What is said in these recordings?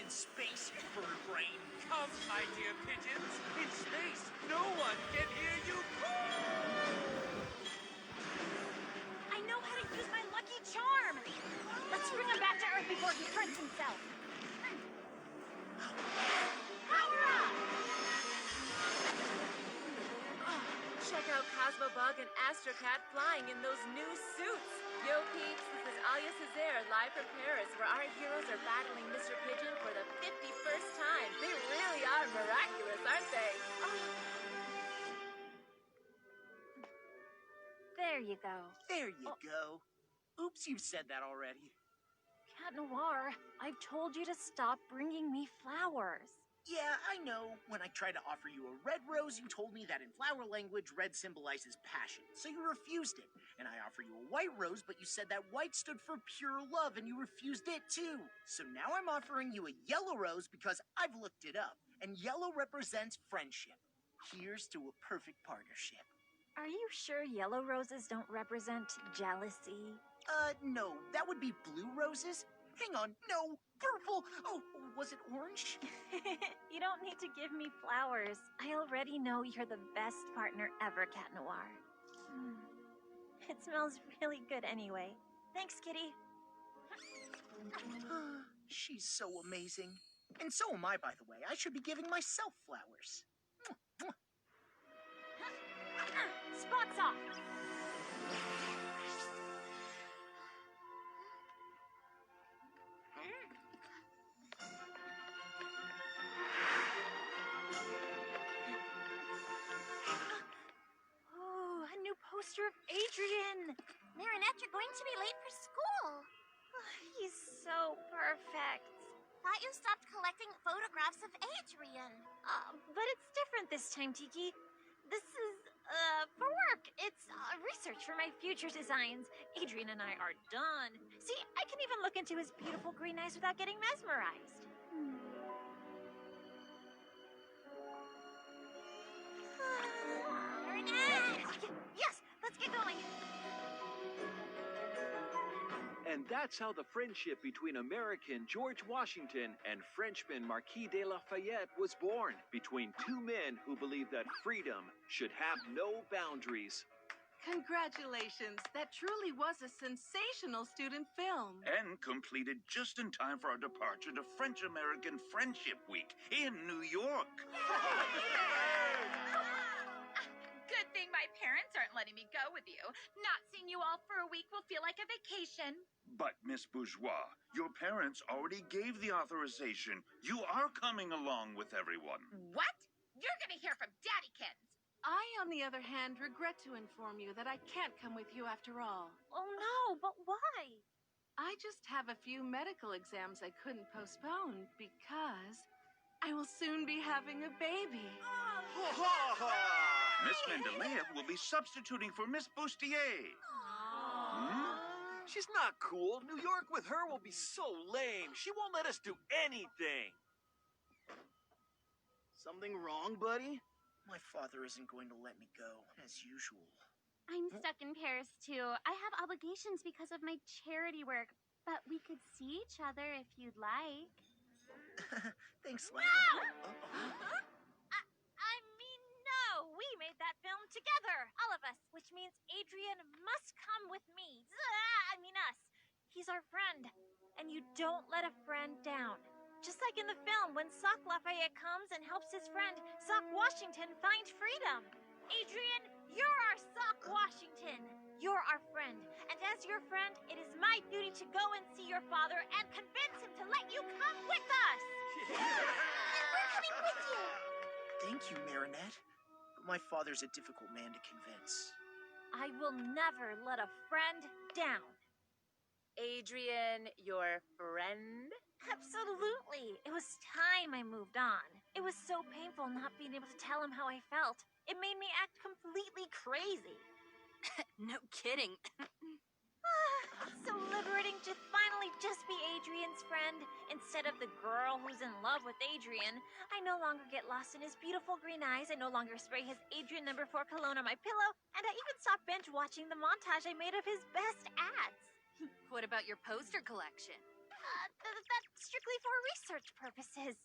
in space, bird brain. Come, my dear pigeons. In space, no one can hear you call. I know how to use my lucky charm. Let's bring him back to Earth before he hurts himself. Power up! Check out Cosmobug and Astrocat flying in those new suits. Yo peeps, this is Alia Césaire live from Paris, where our heroes are battling Mr. Pigeon for the 51st time. They really are miraculous, aren't they? There you go. There you go. Oops, you've said that already. Cat Noir, I've told you to stop bringing me flowers. Yeah, I know. When I tried to offer you a red rose, you told me that in flower language, red symbolizes passion, so you refused it. And I offer you a white rose, but you said that white stood for pure love, and you refused it too. So now I'm offering you a yellow rose because I've looked it up, and yellow represents friendship. Here's to a perfect partnership. Are you sure yellow roses don't represent jealousy? No, that would be blue roses. Hang on, no, purple. Oh, was it orange? You don't need to give me flowers. I already know you're the best partner ever, Cat Noir. It smells really good anyway. Thanks, Kitty. She's so amazing. And so am I, by the way. I should be giving myself flowers. Spots off! Oh, a new poster of Adrian! Marinette, you're going to be late for school. He's so perfect. Thought you stopped collecting photographs of Adrian. But it's different this time, Tiki. This is, for work. It's research for my future designs. Adrian and I are done. See, I can even look into his beautiful green eyes without getting mesmerized. Marinette! Yes, let's get going. And that's how the friendship between American George Washington and Frenchman Marquis de Lafayette was born, between two men who believed that freedom should have no boundaries. Congratulations! That truly was a sensational student film. And completed just in time for our departure to French-American Friendship Week in New York. Good thing my parents aren't letting me go with you. Not seeing you all for a week will feel like a vacation. But, Miss Bourgeois, your parents already gave the authorization. You are coming along with everyone. What? You're gonna hear from Daddykins. I, on the other hand, regret to inform you that I can't come with you after all. Oh no, but why? I just have a few medical exams I couldn't postpone because I will soon be having a baby. Miss Mendeleev will be substituting for Miss Bustier. She's not cool. New York with her will be so lame. She won't let us do anything. Something wrong, buddy? My father isn't going to let me go, as usual. I'm stuck in Paris, too. I have obligations because of my charity work, but we could see each other if you'd like. Thanks, Lana. No! I mean, no! We made that film together, all of us, which means Adrian must come with me. Us. He's our friend, and you don't let a friend down. Just like in the film, when Sock Lafayette comes and helps his friend, Sock Washington, find freedom. Adrian, you're our Sock Washington. You're our friend, and as your friend, it is my duty to go and see your father and convince him to let you come with us. And we're coming with you. Thank you, Marinette. But my father's a difficult man to convince. I will never let a friend down. Adrian, your friend? Absolutely. It was time I moved on. It was so painful not being able to tell him how I felt. It made me act completely crazy. No kidding. So liberating to finally just be Adrian's friend instead of the girl who's in love with Adrian. I no longer get lost in his beautiful green eyes. I no longer spray his Adrian No. 4 cologne on my pillow. And I even stopped binge watching the montage I made of his best ads. What about your poster collection? That's strictly for research purposes.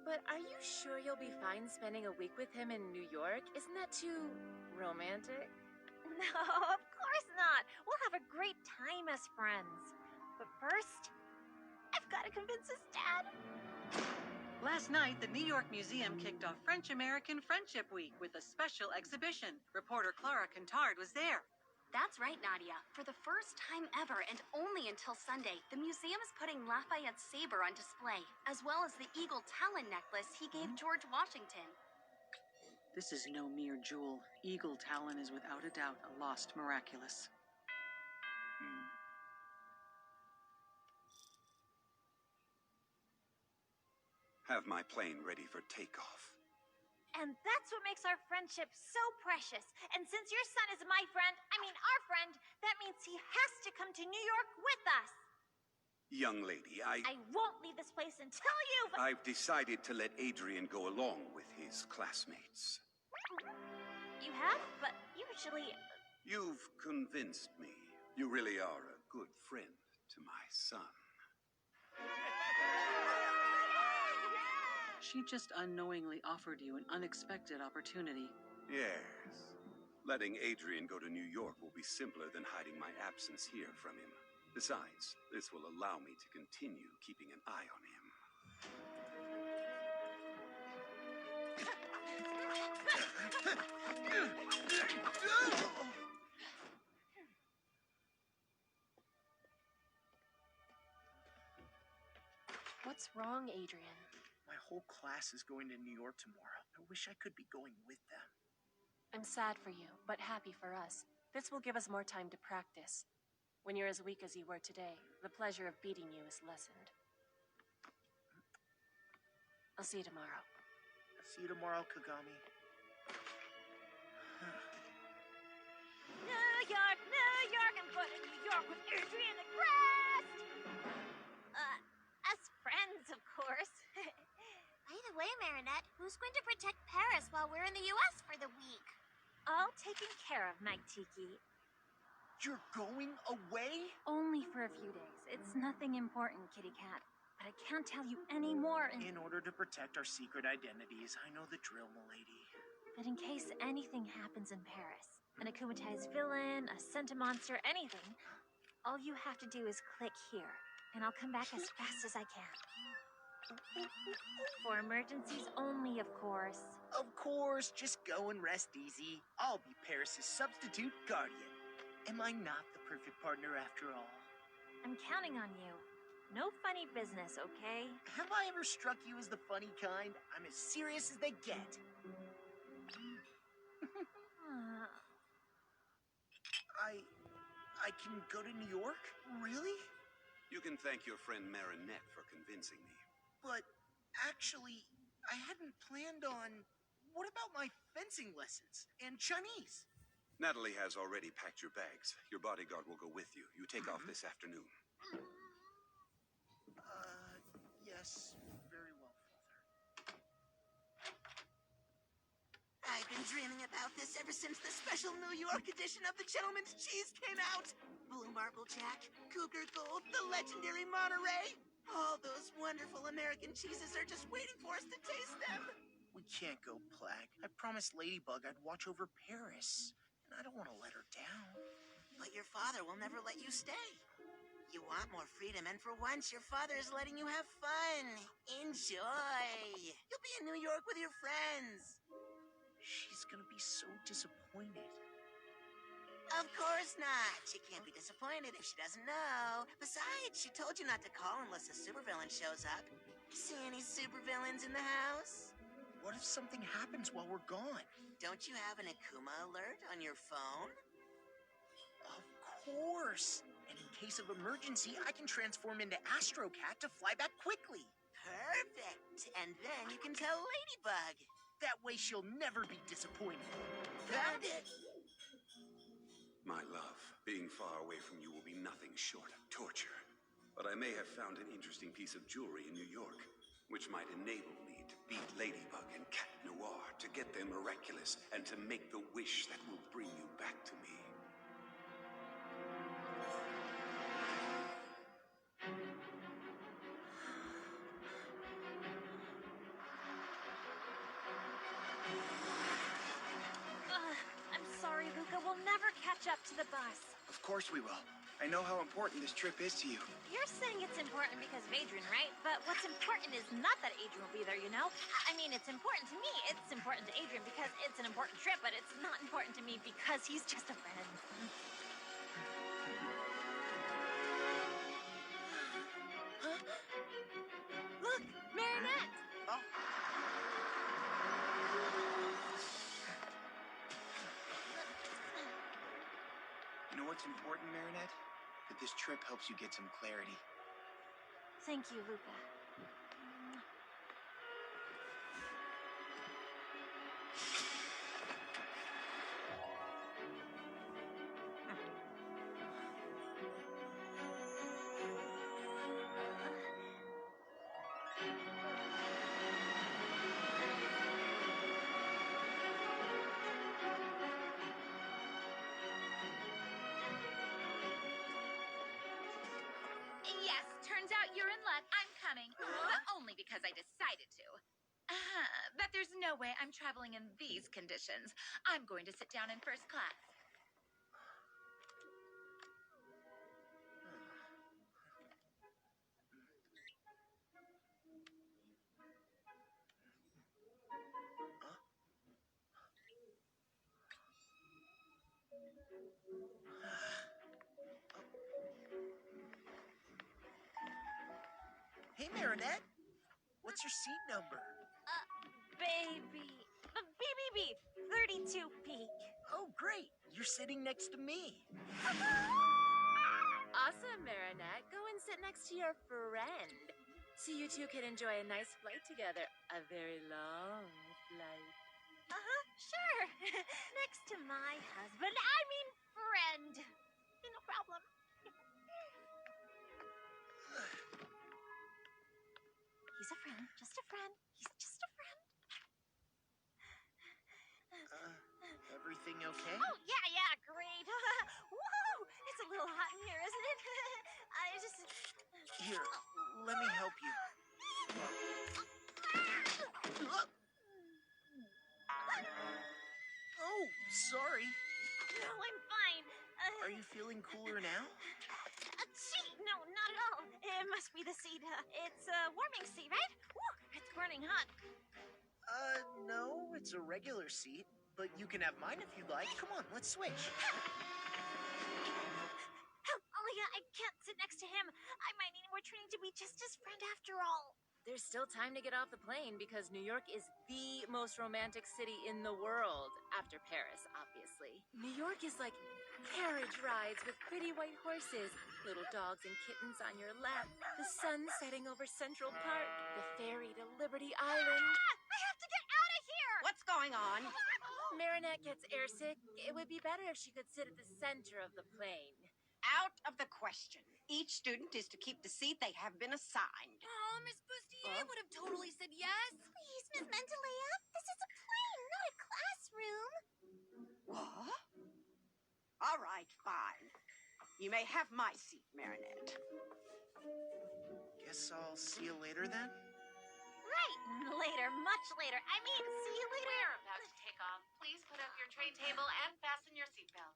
But are you sure you'll be fine spending a week with him in New York? Isn't that too romantic? No, of course not. We'll have a great time as friends. But first, I've got to convince his dad. Last night, the New York Museum kicked off French-American Friendship Week with a special exhibition. Reporter Clara Quintard was there. That's right, Nadia. For the first time ever, and only until Sunday, the museum is putting Lafayette's saber on display, as well as the eagle talon necklace he gave George Washington. This is no mere jewel. Eagle Talon is without a doubt a lost Miraculous. Have my plane ready for takeoff. And that's what makes our friendship so precious. And since your son is my friend, our friend, that means he has to come to New York with us. Young lady, I won't leave this place until you've... I've decided to let Adrian go along with his classmates. You have? But usually... You've convinced me. You really are a good friend to my son. She just unknowingly offered you an unexpected opportunity. Yes. Letting Adrian go to New York will be simpler than hiding my absence here from him. Besides, this will allow me to continue keeping an eye on him. What's wrong, Adrian? My whole class is going to New York tomorrow. I wish I could be going with them. I'm sad for you, but happy for us. This will give us more time to practice. When you're as weak as you were today, the pleasure of beating you is lessened. I'll see you tomorrow. See you tomorrow, Kagami. New York, I'm going to New York with Adrian and Crest! As friends, of course. By the way, Marinette, who's going to protect Paris while we're in the U.S. for the week? All taken care of, Night Tiki. You're going away? Only for a few days. It's nothing important, Kitty Cat. But I can't tell you any more. In order to protect our secret identities, I know the drill, milady. But in case anything happens in Paris, an akumatized villain, a centimonster, anything, all you have to do is click here, and I'll come back as fast as I can. For emergencies only, of course. Of course, just go and rest easy. I'll be Paris's substitute guardian. Am I not the perfect partner after all? I'm counting on you. No funny business, okay? Have I ever struck you as the funny kind? I'm as serious as they get. I can go to New York? Really? You can thank your friend Marinette for convincing me. But actually, I hadn't planned on... What about my fencing lessons and Chinese? Natalie has already packed your bags. Your bodyguard will go with you. You take off this afternoon. Yes. Very well, Father. I've been dreaming about this ever since the special New York edition of the Gentleman's Cheese came out. Blue Marble Jack, Cougar Gold, the legendary Monterey. All those wonderful American cheeses are just waiting for us to taste them. We can't go, Plague. I promised Ladybug I'd watch over Paris. And I don't want to let her down. But your father will never let you stay. You want more freedom, and for once, your father is letting you have fun. Enjoy. You'll be in New York with your friends. She's gonna be so disappointed. Of course not. She can't be disappointed if she doesn't know. Besides, she told you not to call unless a supervillain shows up. See any supervillains in the house? What if something happens while we're gone? Don't you have an Akuma alert on your phone? Of course. And in case of emergency, I can transform into Astro Cat to fly back quickly. Perfect. And then you can tell Ladybug. That way she'll never be disappointed. Found it. My love, being far away from you will be nothing short of torture. But I may have found an interesting piece of jewelry in New York, which might enable me to beat Ladybug and Cat Noir, to get their Miraculous, and to make the wish that will bring you back to me. catch up to the bus. Of course we will. I know how important this trip is to you. You're saying it's important because of Adrian, right? But what's important is not that Adrian will be there, you know? I mean, it's important to me. It's important to Adrian because it's an important trip, but it's not important to me because he's just a friend. Huh? Look, Marinette! Oh. You know what's important, Marinette? That this trip helps you get some clarity. Thank you, Luca. Yes, turns out you're in luck. I'm coming. But only because I decided to. But there's no way I'm traveling in these conditions. I'm going to sit down in first class. Hey, Marinette. What's your seat number? Baby. BBB. 32B. Oh, great. You're sitting next to me. Awesome, Marinette. Go and sit next to your friend. So you two can enjoy a nice flight together. A very long flight. Sure. Next to my husband. I mean, friend. No problem. He's a friend. Just a friend. He's just a friend. Everything okay? Oh, yeah, great. Whoa! It's a little hot in here, isn't it? I just... Here, let me help you. Oh, sorry. No, I'm fine. Are you feeling cooler now? No, not at all. It must be the seat. It's a warming seat, right? Woo, it's burning hot. No, it's a regular seat, but you can have mine if you'd like. Come on, let's switch. Oh, yeah, I can't sit next to him. I might need more training to be just his friend after all. There's still time to get off the plane because New York is the most romantic city in the world. After Paris, obviously. New York is like carriage rides with pretty white horses, little dogs and kittens on your lap, the sun setting over Central Park, the ferry to Liberty Island. I have to get out of here! What's going on? Marinette gets airsick. It would be better if she could sit at the center of the plane. Out of the question. Each student is to keep the seat they have been assigned. Oh, Miss Bustier would have totally said yes. Please, Miss Mentalea, this is a plane, not a classroom. What? All right, fine. You may have my seat, Marinette. Guess I'll see you later then? Right, later, much later. I mean, see you later. We're about to take off. Please put up your tray table and fasten your seatbelt.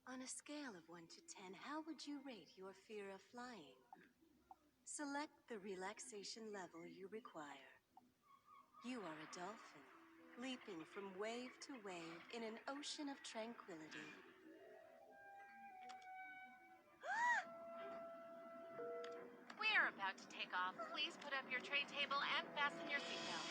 On a scale of 1 to 10, how would you rate your fear of flying? Select the relaxation level you require. You are a dolphin, leaping from wave to wave in an ocean of tranquility. We're about to take off. Please put up your tray table and fasten your seatbelt.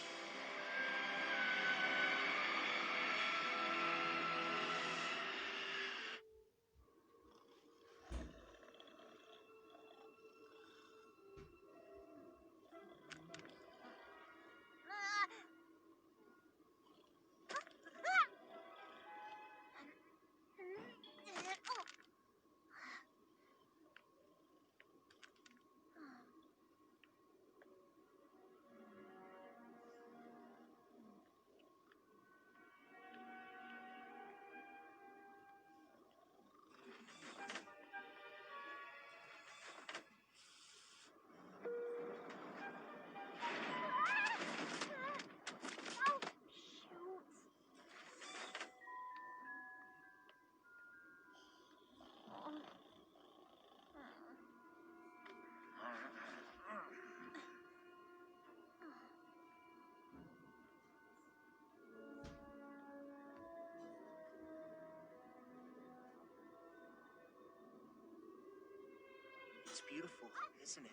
is beautiful, isn't it?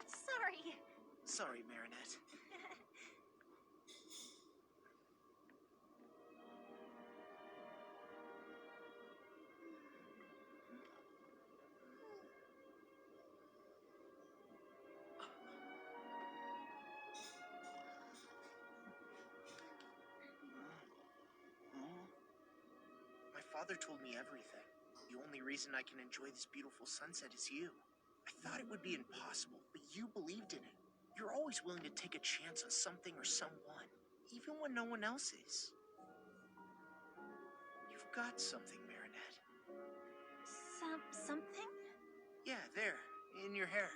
Sorry. Sorry, Marinette. My father told me everything. The only reason I can enjoy this beautiful sunset is you. I thought it would be impossible, but you believed in it. You're always willing to take a chance on something or someone, even when no one else is. You've got something, Marinette. Something? Yeah, there, in your hair.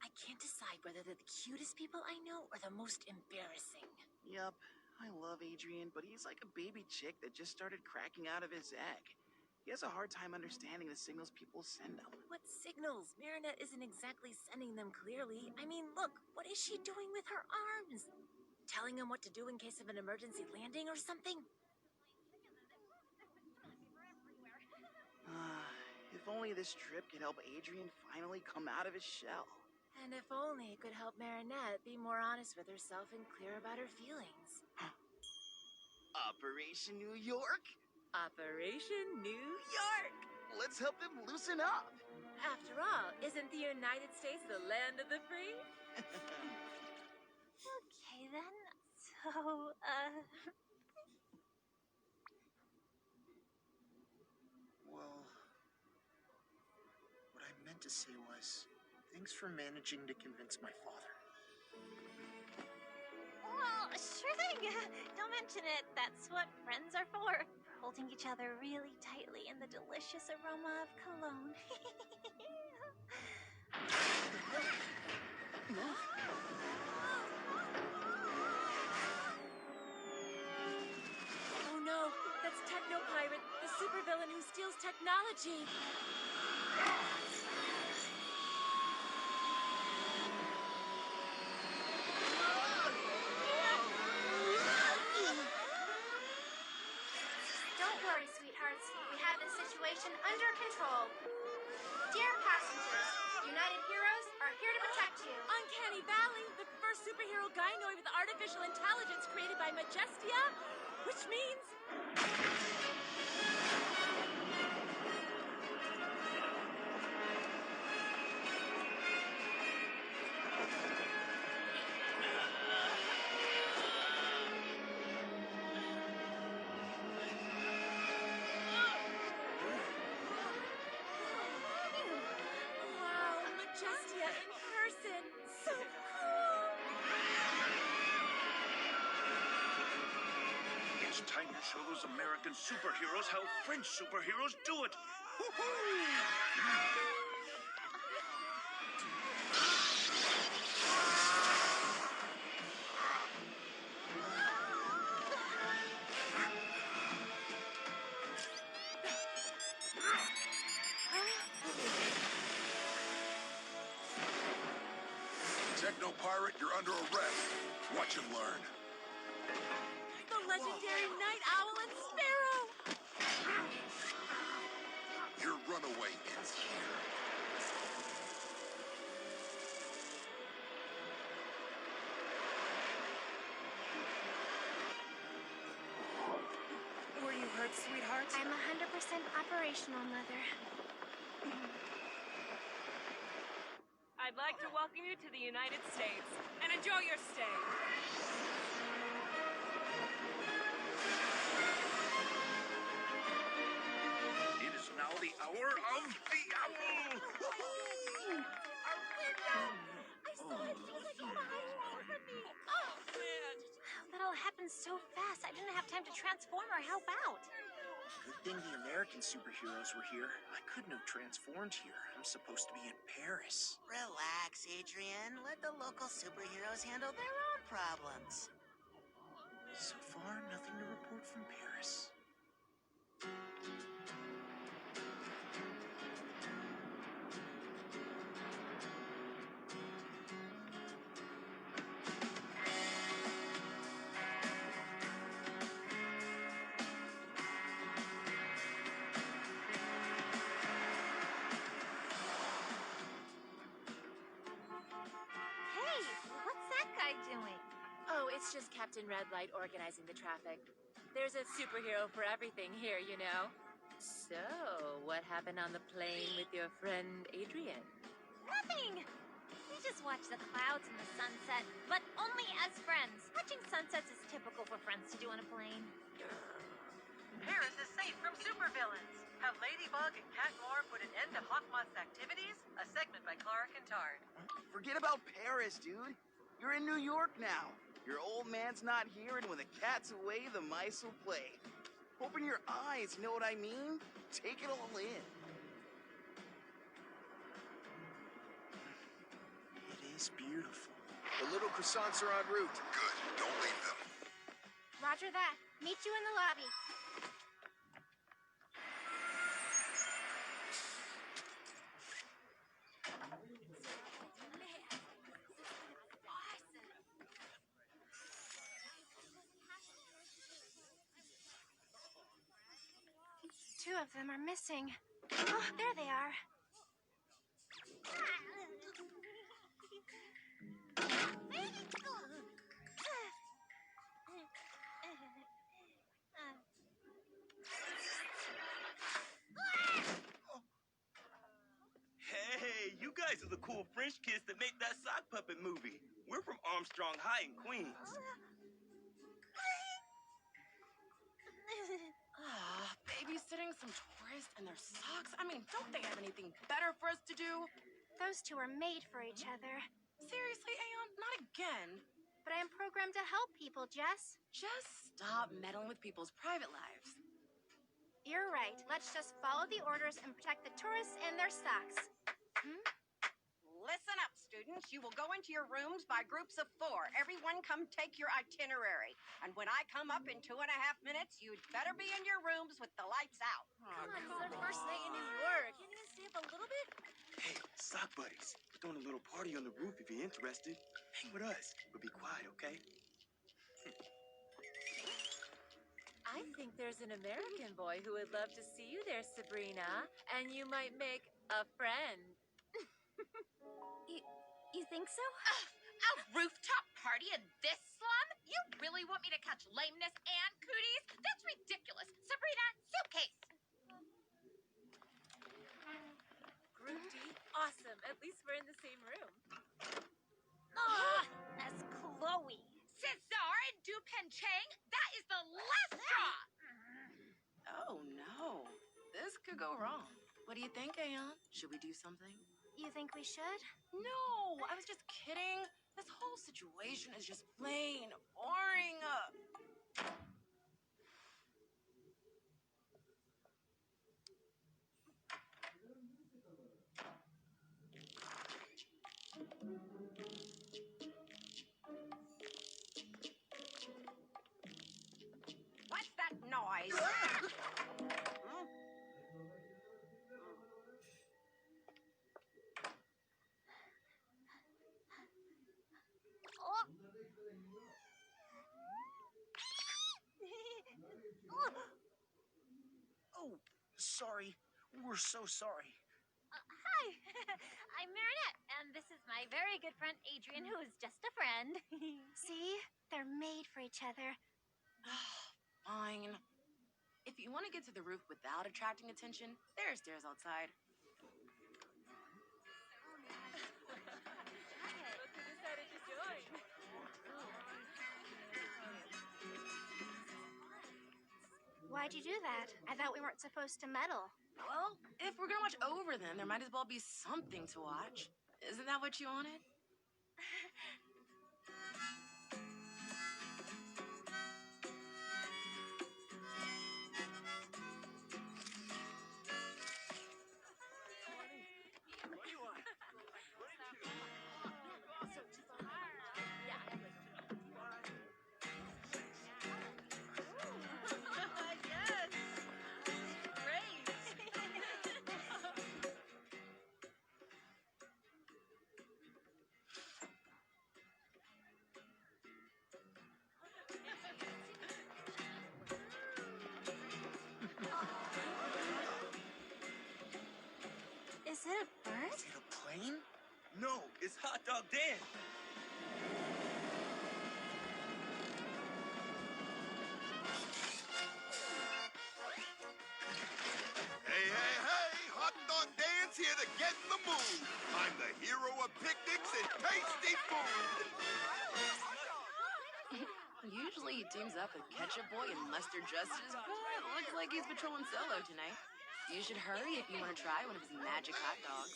I can't decide whether they're the cutest people I know or the most embarrassing. Yup, I love Adrian, but he's like a baby chick that just started cracking out of his egg. He has a hard time understanding the signals people send him. What signals? Marinette isn't exactly sending them clearly. I mean, look, what is she doing with her arms? Telling him what to do in case of an emergency landing or something? If only this trip could help Adrian finally come out of his shell. And if only it could help Marinette be more honest with herself and clear about her feelings. Operation New York? Operation New York! Let's help them loosen up. After all, isn't the United States the land of the free? Okay then, so, Well, what I meant to say was, thanks for managing to convince my father. well, sure thing. Don't mention it. That's what friends are for. Holding each other really tightly in the delicious aroma of cologne. Oh no, that's Techno Pirate, the supervillain who steals technology. Don't worry, sweethearts. We have the situation under control. Dear passengers, United Heroes are here to protect you. Uncanny Valley, the first superhero gynoid with artificial intelligence created by Majestia, which means... Wow, Majestia in person. So cool. It's time to show those American superheroes how French superheroes do it. Techno Pirate, you're under arrest. Watch and learn. The legendary Night Owl and Sparrow. Your runaway ends here. Were you hurt, sweetheart? I'm 100% operational, Mother. I'd like to welcome you to the United States and enjoy your stay. It is now the hour of the owl. Our window! I saw it. She was like behind me, over me. Oh, man. That all happened so fast. I didn't have time to transform or help out. Good thing the American superheroes were here. I couldn't have transformed here. I'm supposed to be in Paris. Relax, Adrian. Let the local superheroes handle their own problems. So far, nothing to report from Paris. It's just Captain Red Light organizing the traffic. There's a superhero for everything here, you know. So, what happened on the plane with your friend Adrian? Nothing! We just watch the clouds and the sunset, but only as friends. Watching sunsets is typical for friends to do on a plane. Paris is safe from supervillains. Have Ladybug and Catmore put an end to Hawkmoth's activities? A segment by Clara Kintard. Forget about Paris, dude. You're in New York now. Your old man's not here, and when the cat's away, the mice will play. Open your eyes, you know what I mean? Take it all in. It is beautiful. The little croissants are en route. Good. Don't leave them. Roger that. Meet you in the lobby. Two of them are missing. Oh, there they are. Hey, you guys are the cool French kids that made that sock puppet movie. We're from Armstrong High in Queens. Babysitting some tourists and their socks? I mean, don't they have anything better for us to do? Those two are made for each other. Seriously, Aeon? Not again. But I am programmed to help people, Jess. Just stop meddling with people's private lives. You're right. Let's just follow the orders and protect the tourists and their socks. Listen up, students. You will go into your rooms by groups of 4. Everyone come take your itinerary. And when I come up in 2.5 minutes, you'd better be in your rooms with the lights out. Come on, it's our first night in New York. Can't you stay up a little bit? Hey, sock buddies. We're throwing a little party on the roof if you're interested. Hang with us, but be quiet, okay? I think there's an American boy who would love to see you there, Sabrina. And you might make a friend. You think so? A rooftop party in this slum? You really want me to catch lameness and cooties? That's ridiculous. Sabrina, suitcase. Group D? Awesome. At least we're in the same room. Oh, that's Chloe. Cesar and Dupen Chang? That is the last straw. Oh, no. This could go wrong. What do you think, Aeon? Should we do something? You think we should? No, I was just kidding. This whole situation is just plain boring. What's that noise? Oh, sorry. We're so sorry. Hi, I'm Marinette, and this is my very good friend Adrian, who is just a friend. See? They're made for each other. Fine. If you want to get to the roof without attracting attention, there are stairs outside. Look who decided to join. Why'd you do that? I thought we weren't supposed to meddle. Well, if we're gonna watch over them, there might as well be something to watch. Isn't that what you wanted? Is it a bird? Is it a plane? No, it's Hot Dog Dan. to get in the mood. I'm the hero of picnics and tasty food. Usually he teams up with Ketchup Boy and Mustard Justice, but looks like he's patrolling solo tonight. You should hurry if you want to try one of his magic hot dogs.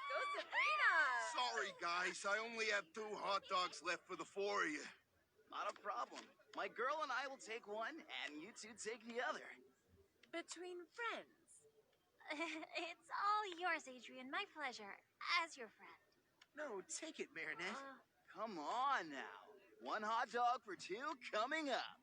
Go Sabrina! Sorry, guys. I only have 2 hot dogs left for the 4 of you. Not a problem. My girl and I will take one, and you two take the other. Between friends. It's all yours, Adrian. My pleasure. As your friend. No, take it, Marinette. Come on now. 1 hot dog for 2 coming up.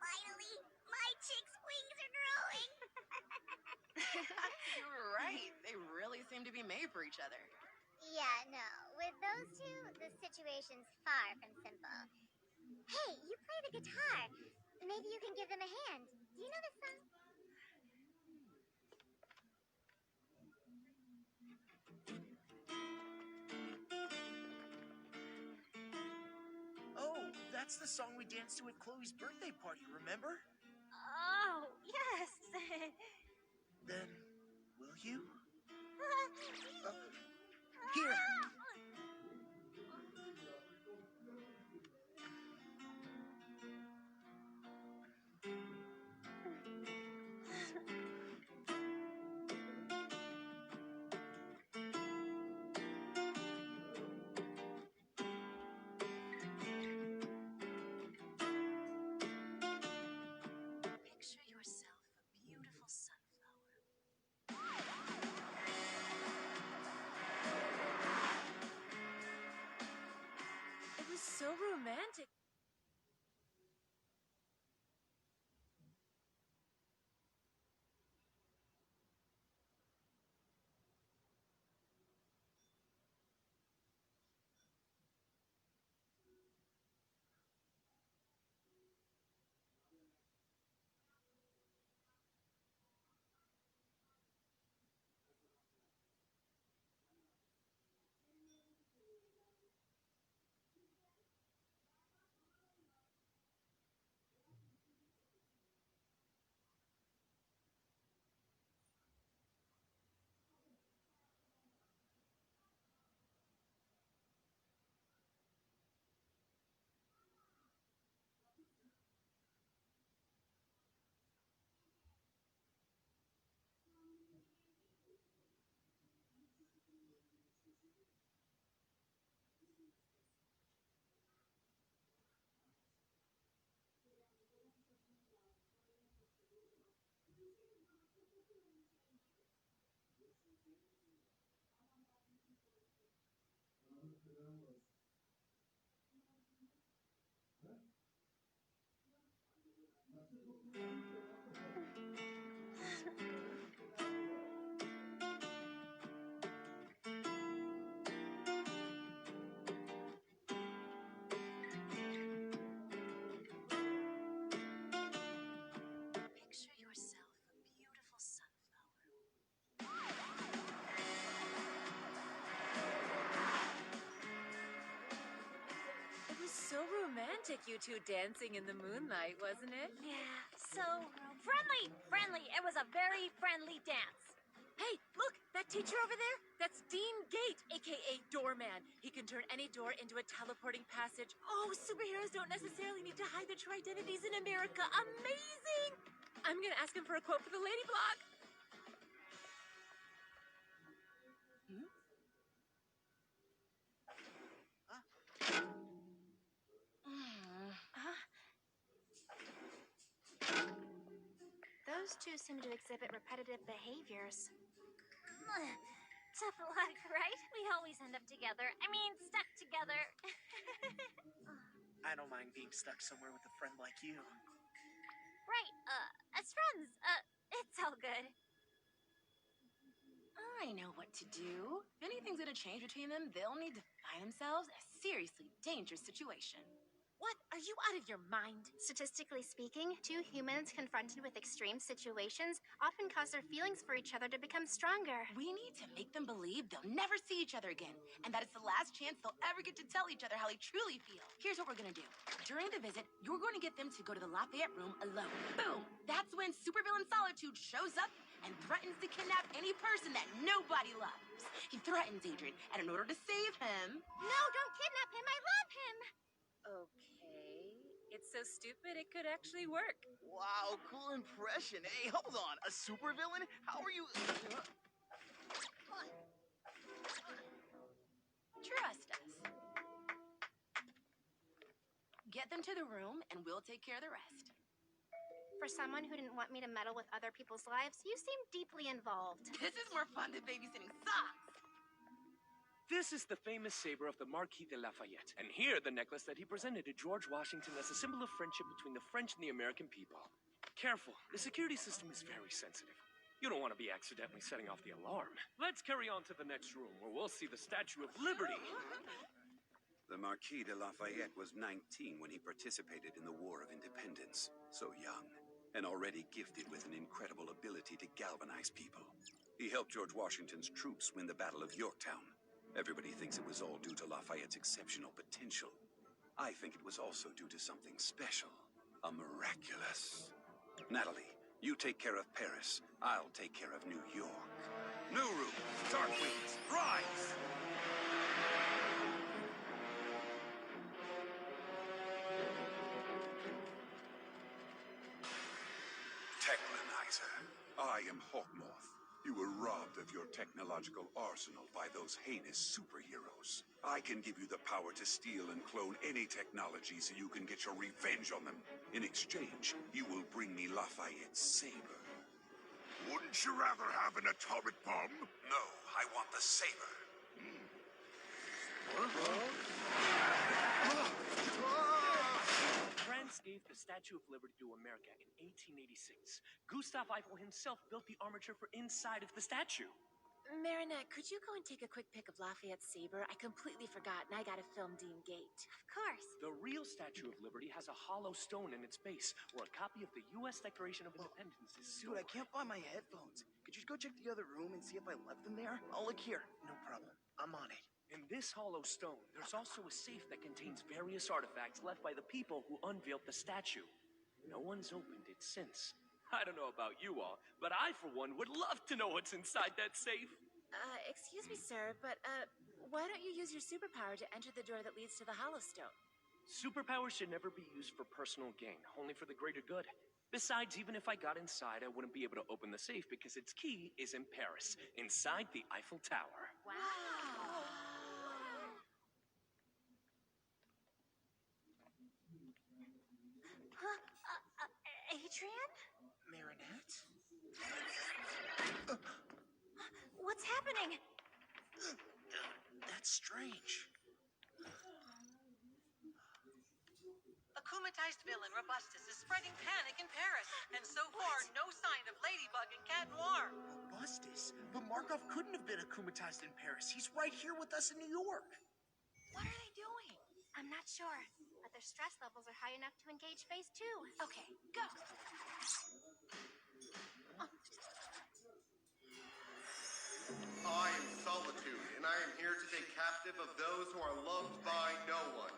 Finally, my chick's wings are growing. You're right. They really seem to be made for each other. Yeah, no. With those two, the situation's far from simple. Hey, you play the guitar. Maybe you can give them a hand. Do you know this song? Oh, that's the song we danced to at Chloe's birthday party, remember? Oh, yes. Then, will you? Here. Picture yourself a beautiful sunflower. It was so romantic. Picture yourself a beautiful sunflower. It was so romantic, you two dancing in the moonlight, wasn't it? Yeah, so friendly. Friendly. It was a very friendly dance. Hey, look, that teacher over there? That's Dean Gate, aka Doorman. He can turn any door into a teleporting passage. Oh, superheroes don't necessarily need to hide their true identities in America. Amazing! I'm gonna ask him for a quote for the Lady Blog. Those two seem to exhibit repetitive behaviors. Tough luck, right? We always end up together. I mean, stuck together. I don't mind being stuck somewhere with a friend like you. Right, as friends, it's all good. I know what to do. If anything's gonna change between them, they'll need to find themselves in a seriously dangerous situation. What? Are you out of your mind? Statistically speaking, two humans confronted with extreme situations often cause their feelings for each other to become stronger. We need to make them believe they'll never see each other again, and that it's the last chance they'll ever get to tell each other how they truly feel. Here's what we're gonna do. During the visit, you're going to get them to go to the Lafayette room alone. Boom! That's when supervillain Solitude shows up and threatens to kidnap any person that nobody loves. He threatens Adrian, and in order to save him... No, don't kidnap him. I love him. Okay. It's so stupid it could actually work. Wow, cool impression. Hey, hold on. A supervillain? How are you... Trust us. Get them to the room, and we'll take care of the rest. For someone who didn't want me to meddle with other people's lives, you seem deeply involved. This is more fun than babysitting socks. This is the famous saber of the Marquis de Lafayette, and here the necklace that he presented to George Washington as a symbol of friendship between the French and the American people. Careful, the security system is very sensitive. You don't want to be accidentally setting off the alarm. Let's carry on to the next room, where we'll see the Statue of Liberty. The Marquis de Lafayette was 19 when he participated in the War of Independence. So young, and already gifted with an incredible ability to galvanize people. He helped George Washington's troops win the Battle of Yorktown. Everybody thinks it was all due to Lafayette's exceptional potential. I think it was also due to something special. A miraculous. Natalie, you take care of Paris. I'll take care of New York. New room, Darkwings, rise! Techlanizer, I am Hawkmoth. You were robbed of your technological arsenal by those heinous superheroes. I can give you the power to steal and clone any technology so you can get your revenge on them. In exchange, you will bring me Lafayette's saber. Wouldn't you rather have an atomic bomb? No, I want the saber. France gave the Statue of Liberty to America in 1886. Gustave Eiffel himself built the armature for inside of the statue. Marinette, could you go and take a quick pic of Lafayette's saber? I completely forgot, and I gotta film Dean Gate. Of course. The real Statue of Liberty has a hollow stone in its base, where a copy of the U.S. Declaration of Independence is stored. Dude, I can't find my headphones. Could you go check the other room and see if I left them there? I'll look here. No problem. I'm on it. In this hollow stone, there's also a safe that contains various artifacts left by the people who unveiled the statue. No one's opened it since. I don't know about you all, but I, for one, would love to know what's inside that safe. Excuse me, sir, but, why don't you use your superpower to enter the door that leads to the Hollow Stone? Superpowers should never be used for personal gain, only for the greater good. Besides, even if I got inside, I wouldn't be able to open the safe because its key is in Paris, inside the Eiffel Tower. Wow. Adrian? Marinette? What's happening? That's strange. Akumatized villain Robustus is spreading panic in Paris, and so far, no sign of Ladybug and Cat Noir. Robustus? But Markov couldn't have been akumatized in Paris. He's right here with us in New York. What are they doing? I'm not sure, but their stress levels are high enough to engage phase 2. Okay, go. I am Solitude, and I am here to take captive of those who are loved by no one.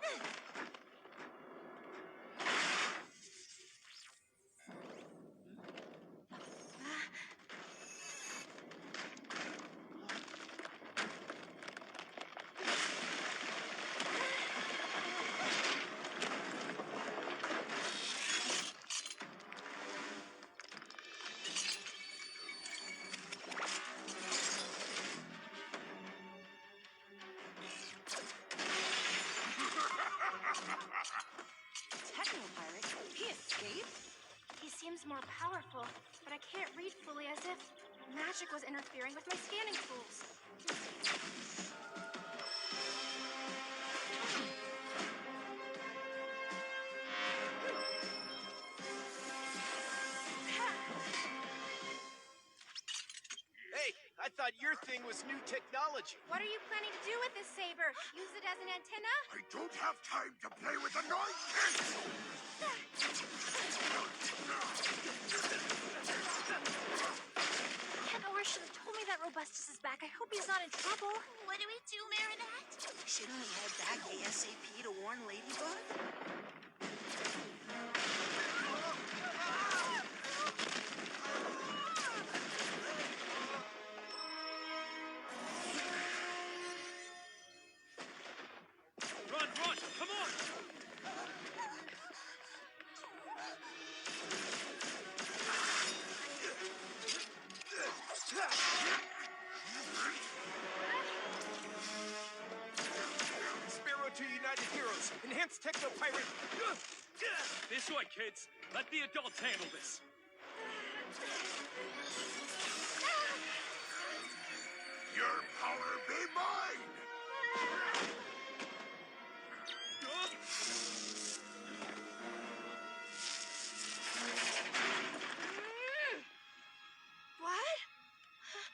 Seems more powerful, but I can't read fully, as if magic was interfering with my scanning tools. Hey, I thought thought your thing was new technology. What are you planning to do with this saber? Use it as an antenna? I don't have time to play with annoying kids! Ken Or should have told me that Robustus is back. I hope he's not in trouble. What do we do, Marinette? Shouldn't we head back ASAP to warn Ladybug? Run! Come on! Sparrow to United Heroes. Enhanced Techno Pirate. This way, kids. Let the adults handle this. Your power be mine! What?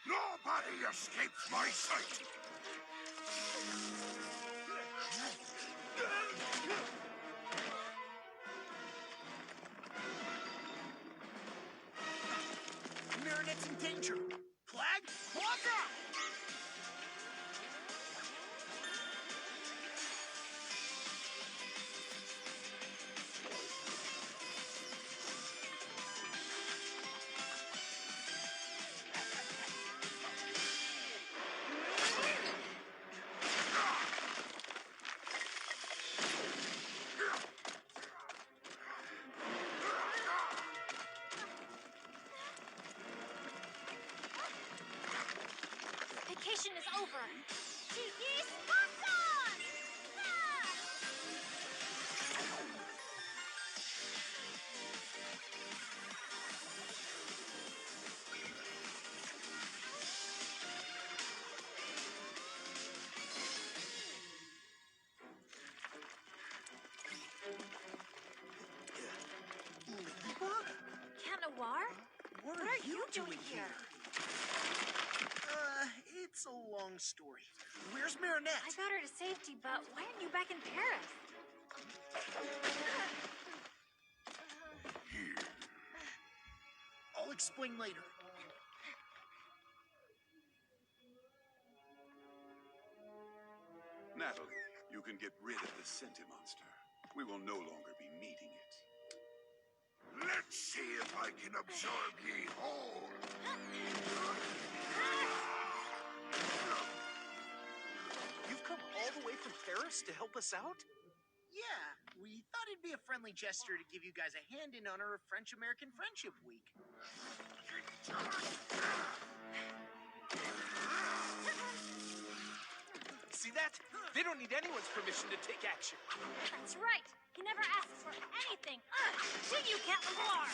Nobody escapes my sight! Marinette's in danger. Flag, block out! Vacation is over. Tiki Spartan! Canawar? What are you doing here? It's a long story. Where's Marinette? I got her to safety, but why aren't you back in Paris? I'll explain later. Natalie, you can get rid of the Senti monster. We will no longer be meeting it. Let's see if I can absorb ye whole! You've come all the way from Paris to help us out? Yeah, we thought it'd be a friendly gesture to give you guys a hand in honor of French-American Friendship Week. See that? They don't need anyone's permission to take action. That's right. He never asks for anything. See you, Canawar!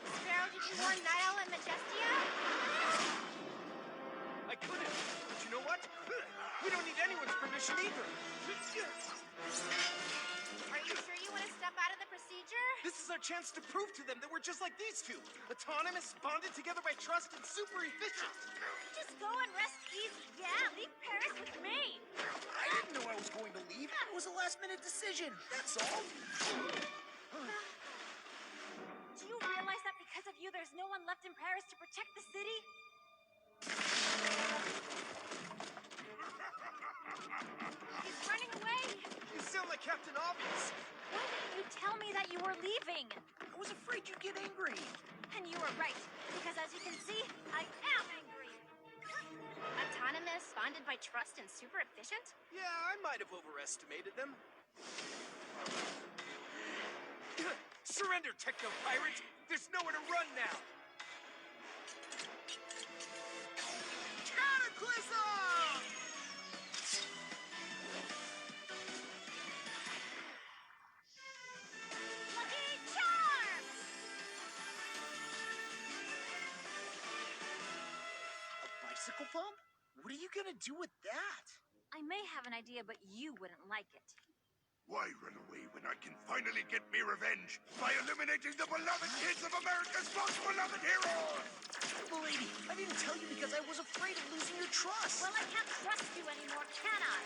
Sparrow, did you warn Niall and Majestia? I couldn't. But you know what? We don't need anyone's permission either. Are you sure you want to step out of the procedure? This is our chance to prove to them that we're just like these two. Autonomous, bonded together by trust, and super efficient. Just go and rest easy. Yeah, leave Paris with me. I didn't know I was going to leave. It was a last-minute decision. That's all. Do you realize that because of you, there's no one left in Paris to protect the city? He's running away. You sound like Captain Obvious. Why didn't you tell me that you were leaving? I was afraid you'd get angry. And you were right, because as you can see, I am angry. Autonomous, bonded by trust, and super efficient? Yeah, I might have overestimated them. Surrender, Techno Pirate! There's nowhere to run now! Cataclysm! Lucky Charm! A bicycle pump? What are you gonna do with that? I may have an idea, but you wouldn't like it. Why run away when I can finally get me revenge by eliminating the beloved kids of America's most beloved heroes? Lady, I didn't tell you because I was afraid of losing your trust. Well, I can't trust you anymore, can I?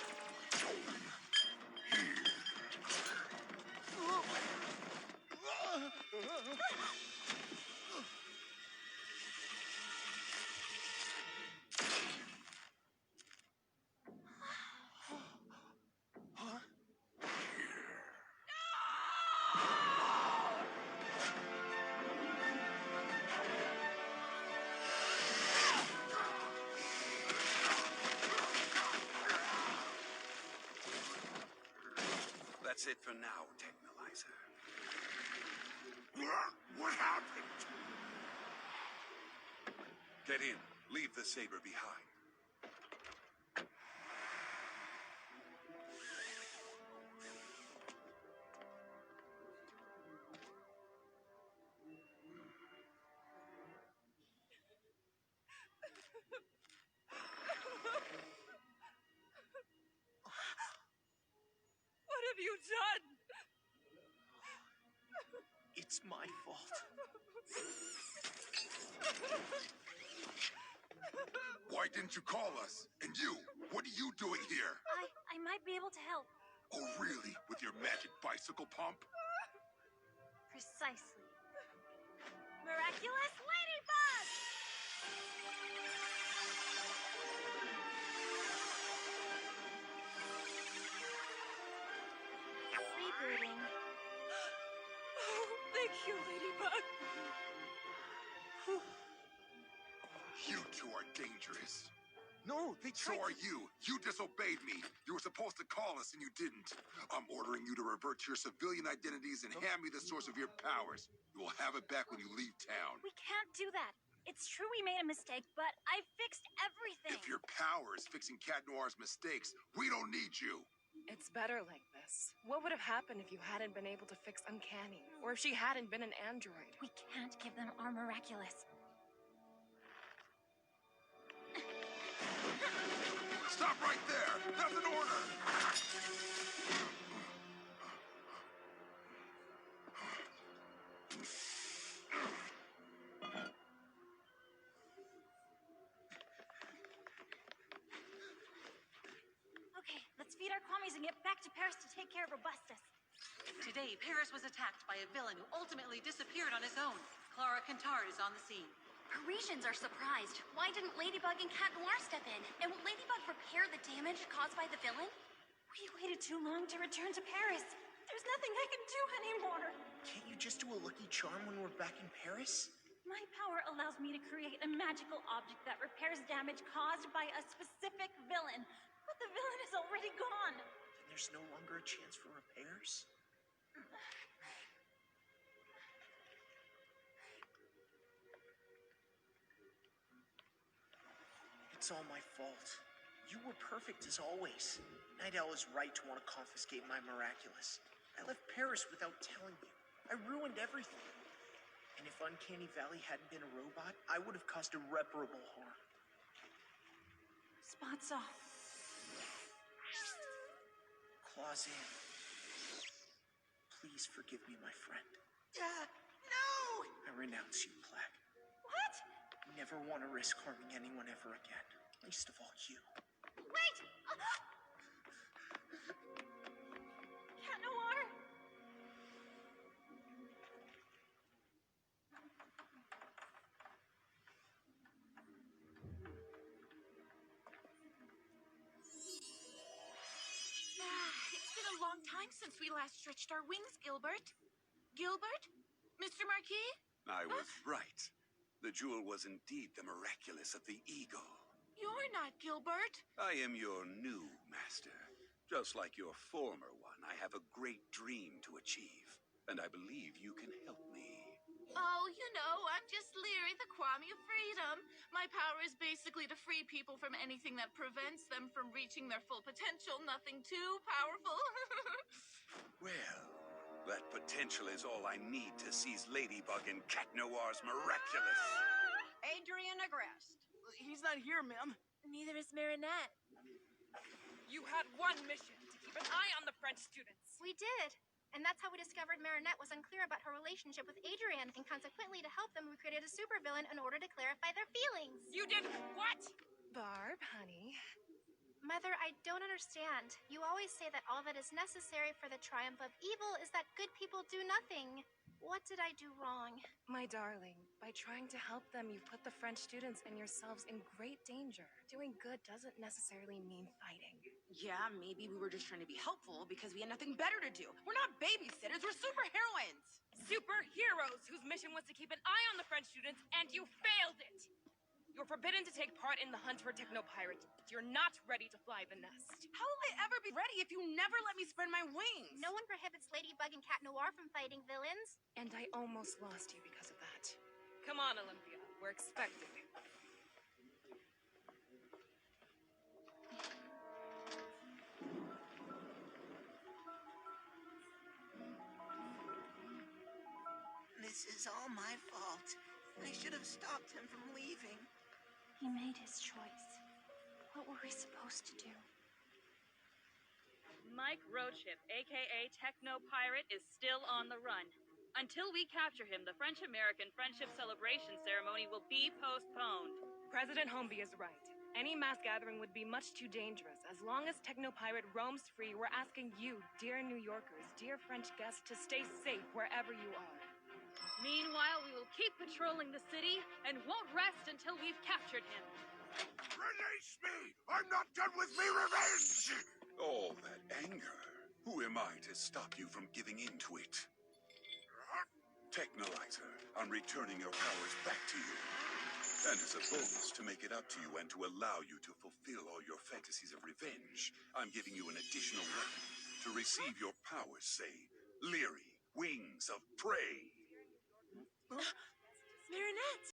That's it for now, Technolizer. What happened? Get in. Leave the saber behind. What have you done? It's my fault. Why didn't you call us? And you, what are you doing here? I might be able to help. Oh, really? With your magic bicycle pump? Precisely. Miraculous Ladybug! Rebooting. Oh, thank you, Ladybug. You two are dangerous. No, they So are you. You disobeyed me. You were supposed to call us and you didn't. I'm ordering you to revert to your civilian identities and hand me the source of your powers. You will have it back when you leave town. We can't do that. It's true we made a mistake, but I fixed everything. If your power is fixing Cat Noir's mistakes, we don't need you. It's better like this. What would have happened if you hadn't been able to fix Uncanny? Or if she hadn't been an android? We can't give them our Miraculous. Stop right there! That's an order! Okay, let's feed our commies and get back to Paris to take care of Robustus. Today, Paris was attacked by a villain who ultimately disappeared on his own. Clara Cantard is on the scene. Parisians are surprised. Why didn't Ladybug and Cat Noir step in? And will Ladybug repair the damage caused by the villain? We waited too long to return to Paris. There's nothing I can do anymore. Can't you just do a lucky charm when we're back in Paris? My power allows me to create a magical object that repairs damage caused by a specific villain. But the villain is already gone. Then there's no longer a chance for repairs? It's all my fault. You were perfect as always. Night Owl is right to want to confiscate my Miraculous. I left Paris without telling you. I ruined everything. And if Uncanny Valley hadn't been a robot, I would have caused irreparable harm. Spots off. Claws in. Please forgive me, my friend. No! I renounce you, Plague. What? Never want to risk harming anyone ever again. Least of all you. Wait! Cat Noir! It's been a long time since we last stretched our wings, Gilbert. Gilbert? Mr. Marquis? I was right. The jewel was indeed the Miraculous of the Eagle. You're not Gilbert. I am your new master. Just like your former one, I have a great dream to achieve, and I believe you can help me. Oh, you know, I'm just Leary, the Kwame of Freedom. My power is basically to free people from anything that prevents them from reaching their full potential. Nothing too powerful. Well, that potential is all I need to seize Ladybug and Cat Noir's Miraculous. Adrian Agreste. He's not here, ma'am. Neither is Marinette. You had one mission, to keep keep an eye on the French students. We did. And that's how we discovered Marinette was unclear about her relationship with Adrian, and consequently, to help them, we created a supervillain in order to clarify their feelings. You did what? Barb, honey. Mother, I don't understand. You always say that all that is necessary for the triumph of evil is that good people do nothing. What did I do wrong? My darling, by trying to help them, you've put the French students and yourselves in great danger. Doing good doesn't necessarily mean fighting. Yeah, maybe we were just trying to be helpful because we had nothing better to do. We're not babysitters, we're superheroines. Superheroes whose mission was to keep an eye on the French students, and you failed it. You're forbidden to take part in the hunt for Technopirate. You're not ready to fly the nest. How will I ever be ready if you never let me spread my wings? No one prohibits Ladybug and Cat Noir from fighting villains. And I almost lost you because of that. Come on, Olympia. We're expecting. This is all my fault. I should have stopped him from leaving. He made his choice. What were we supposed to do? Mike Roadship, aka Techno-Pirate, is still on the run. Until we capture him, the French-American Friendship Celebration ceremony will be postponed. President Holmby is right. Any mass gathering would be much too dangerous. As long as Techno-Pirate roams free, we're asking you, dear New Yorkers, dear French guests, to stay safe wherever you are. Meanwhile, we will keep patrolling the city and won't rest until we've captured him. Release me! I'm not done with me revenge! All that anger. Who am I to stop you from giving in to it? Technolizer, I'm returning your powers back to you. And as a bonus to make it up to you and to allow you to fulfill all your fantasies of revenge, I'm giving you an additional weapon. To receive your powers, say, Leery, Wings of Prey. Marinette!